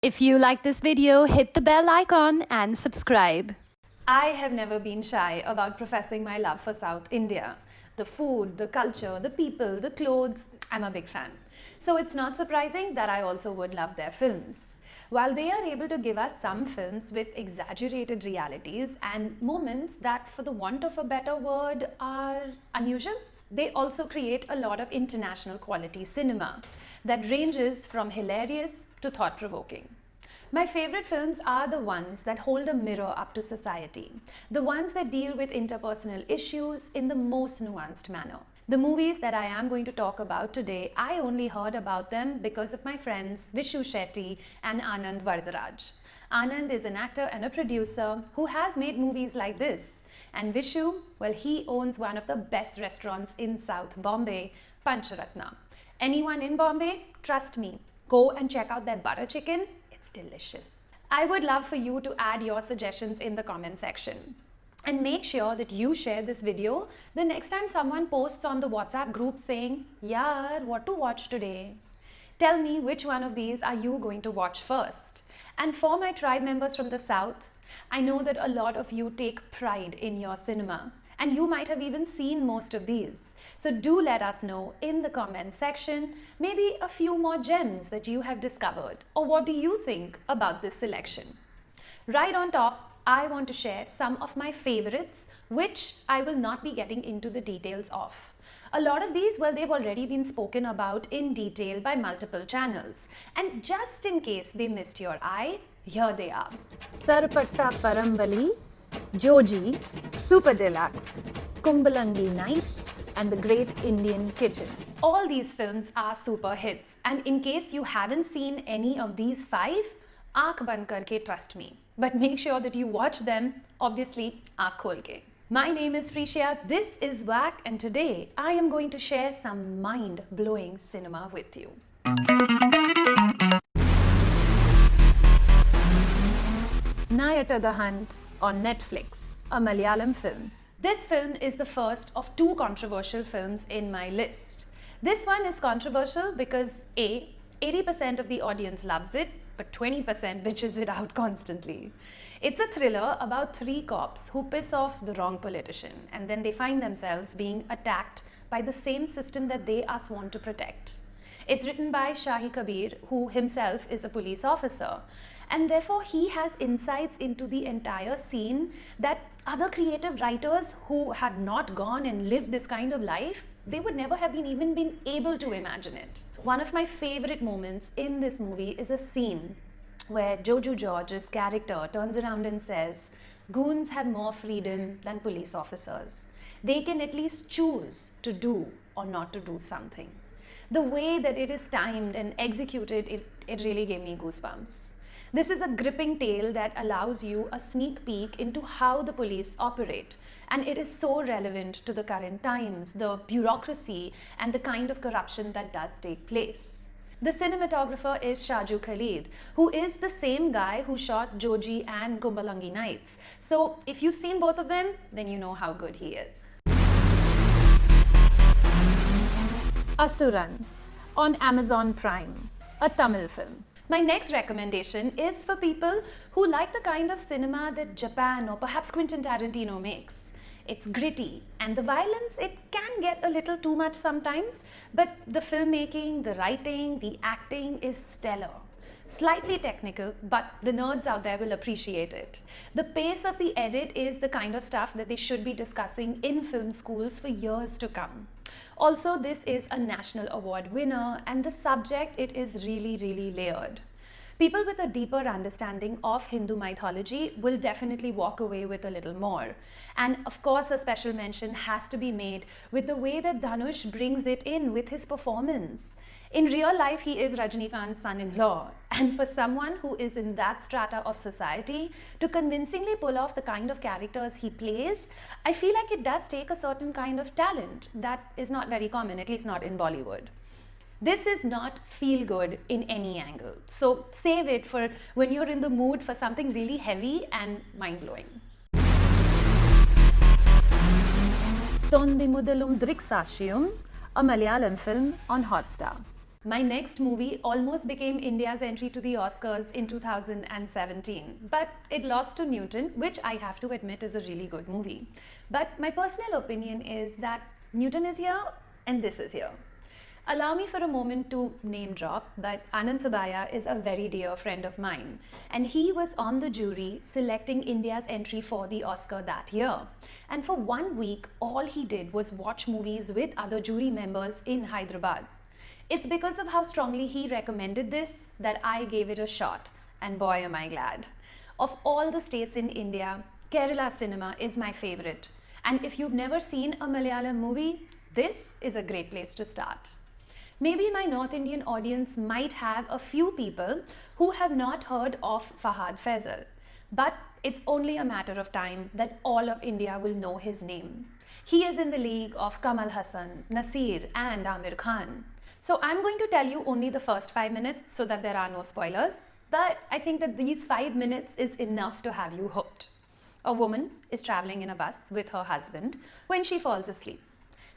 If you like this video, hit the bell icon and subscribe. I have never been shy about professing my love for South India. The food, the culture, the people, the clothes, I'm a big fan. So it's not surprising that I also would love their films. While they are able to give us some films with exaggerated realities and moments that, for the want of a better word, are unusual, they also create a lot of international quality cinema that ranges from hilarious to thought-provoking. My favorite films are the ones that hold a mirror up to society, the ones that deal with interpersonal issues in the most nuanced manner. The movies that I am going to talk about today, I only heard about them because of my friends Vishu Shetty and Anand Varadaraj. Anand is an actor and a producer who has made movies like this. And Vishu, well, he owns one of the best restaurants in South Bombay, Pancharatna. Anyone in Bombay, trust me, go and check out their butter chicken. It's delicious. I would love for you to add your suggestions in the comment section. And make sure that you share this video the next time someone posts on the WhatsApp group saying, "Yaar, what to watch today?" Tell me which one of these are you going to watch first. And for my tribe members from the South, I know that a lot of you take pride in your cinema, and you might have even seen most of these. So do let us know in the comment section maybe a few more gems that you have discovered, or what do you think about this selection. Right on top, I want to share some of my favorites, which I will not be getting into the details of. A lot of these, well, they've already been spoken about in detail by multiple channels. And just in case they missed your eye, here they are. Sarpatta Parambali, Joji, Super Deluxe, Kumbalangi Nights, and The Great Indian Kitchen. All these films are super hits. And in case you haven't seen any of these five, आँख बंद करके trust me. But make sure that you watch them, obviously, आँख खोल के. My name is Freesia, this is Whack, and today I am going to share some mind-blowing cinema with you. Nayata the Hunt on Netflix, a Malayalam film. This film is the first of two controversial films in my list. This one is controversial because A, 80% of the audience loves it, but 20% bitches it out constantly. It's a thriller about three cops who piss off the wrong politician, and then they find themselves being attacked by the same system that they are sworn to protect. It's written by Shahi Kabir, who himself is a police officer, and therefore he has insights into the entire scene that other creative writers who have not gone and lived this kind of life, they would never have even been able to imagine it. One of my favorite moments in this movie is a scene where Joju George's character turns around and says, "Goons have more freedom than police officers. They can at least choose to do or not to do something." The way that it is timed and executed, it really gave me goosebumps. This is a gripping tale that allows you a sneak peek into how the police operate, and it is so relevant to the current times, the bureaucracy and the kind of corruption that does take place. The cinematographer is Shaju Khalid, who is the same guy who shot Joji and Kumbalangi Nights. So if you've seen both of them, then you know how good he is. Asuran on Amazon Prime, a Tamil film. My next recommendation is for people who like the kind of cinema that Japan or perhaps Quentin Tarantino makes. It's gritty, and the violence, it can get a little too much sometimes, but the filmmaking, the writing, the acting is stellar. Slightly technical, but the nerds out there will appreciate it. The pace of the edit is the kind of stuff that they should be discussing in film schools for years to come. Also, this is a national award winner, and the subject, it is really, really layered. People with a deeper understanding of Hindu mythology will definitely walk away with a little more. And of course, a special mention has to be made with the way that Dhanush brings it in with his performance. In real life, he is Rajnikant's son-in-law, and for someone who is in that strata of society, to convincingly pull off the kind of characters he plays, I feel like it does take a certain kind of talent that is not very common, at least not in Bollywood. This is not feel good in any angle, so save it for when you're in the mood for something really heavy and mind-blowing. Tondimudalum Driksashiyum, a Malayalam film on Hotstar. My next movie almost became India's entry to the Oscars in 2017, but it lost to Newton, which I have to admit is a really good movie. But my personal opinion is that Newton is here and this is here. Allow me for a moment to name drop, but Anand Subaya is a very dear friend of mine, and he was on the jury selecting India's entry for the Oscar that year. And for 1 week, all he did was watch movies with other jury members in Hyderabad. It's because of how strongly he recommended this that I gave it a shot, and boy am I glad. Of all the states in India, Kerala cinema is my favorite. And if you've never seen a Malayalam movie, this is a great place to start. Maybe my North Indian audience might have a few people who have not heard of Fahad Faisal, but it's only a matter of time that all of India will know his name. He is in the league of Kamal Hassan, Nasir and Amir Khan. So I'm going to tell you only the first 5 minutes so that there are no spoilers, but I think that these 5 minutes is enough to have you hooked. A woman is traveling in a bus with her husband when she falls asleep.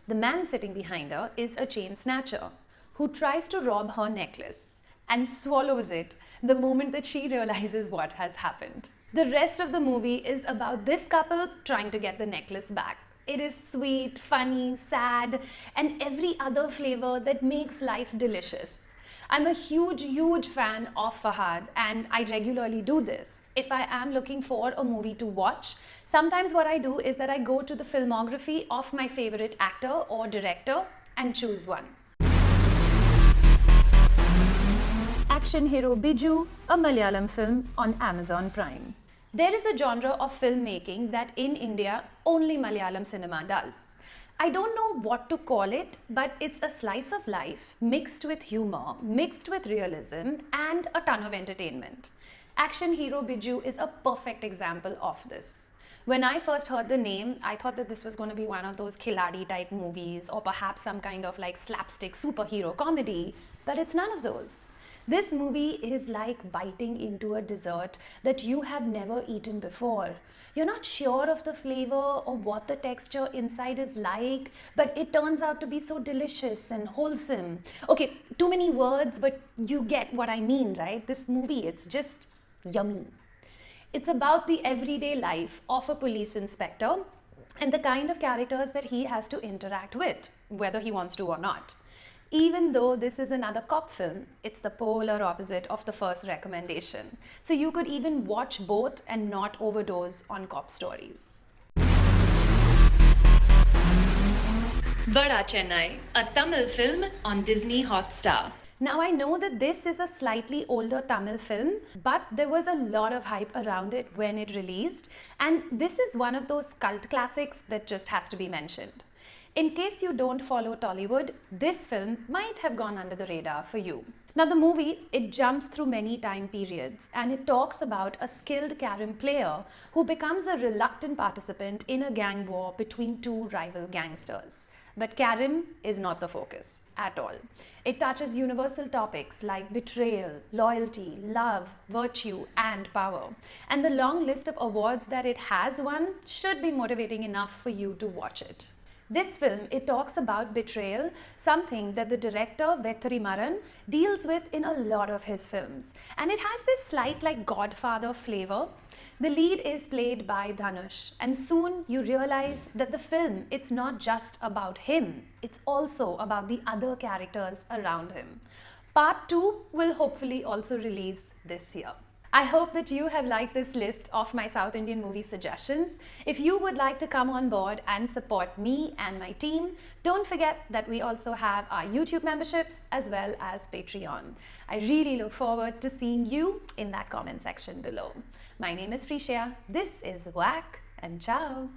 The man sitting behind her is a chain snatcher who tries to rob her necklace and swallows it the moment that she realizes what has happened. The rest of the movie is about this couple trying to get the necklace back. It is sweet, funny, sad, and every other flavor that makes life delicious. I'm a huge fan of Fahad, and I regularly do this. If I am looking for a movie to watch, sometimes what I do is that I go to the filmography of my favorite actor or director and choose one. Action hero Biju, a Malayalam film on Amazon Prime. There is a genre of filmmaking that in India only Malayalam cinema does. I don't know what to call it, but it's a slice of life mixed with humor, mixed with realism, and a ton of entertainment. Action hero Biju is a perfect example of this. When I first heard the name, I thought that this was going to be one of those Khiladi type movies or perhaps some kind of like slapstick superhero comedy, but it's none of those. This movie is like biting into a dessert that you have never eaten before. You're not sure of the flavor or what the texture inside is like, but it turns out to be so delicious and wholesome. Okay, too many words, but you get what I mean, right? This movie, it's just yummy. It's about the everyday life of a police inspector and the kind of characters that he has to interact with, whether he wants to or not. Even though this is another cop film, it's the polar opposite of the first recommendation. So you could even watch both and not overdose on cop stories. Bada Chennai, a Tamil film on Disney Hotstar. Now I know that this is a slightly older Tamil film, but there was a lot of hype around it when it released, and this is one of those cult classics that just has to be mentioned. In case you don't follow Tollywood, this film might have gone under the radar for you. Now the movie, it jumps through many time periods and it talks about a skilled carom player who becomes a reluctant participant in a gang war between two rival gangsters. But carom is not the focus at all. It touches universal topics like betrayal, loyalty, love, virtue, and power. And the long list of awards that it has won should be motivating enough for you to watch it. This film, it talks about betrayal, something that the director Vettarimaran deals with in a lot of his films. And it has this slight like Godfather flavor. The lead is played by Dhanush, and soon you realize that the film, it's not just about him, it's also about the other characters around him. Part 2 will hopefully also release this year. I hope that you have liked this list of my South Indian movie suggestions. If you would like to come on board and support me and my team, don't forget that we also have our YouTube memberships as well as Patreon. I really look forward to seeing you in that comment section below. My name is Frisia. This is Whack, and ciao.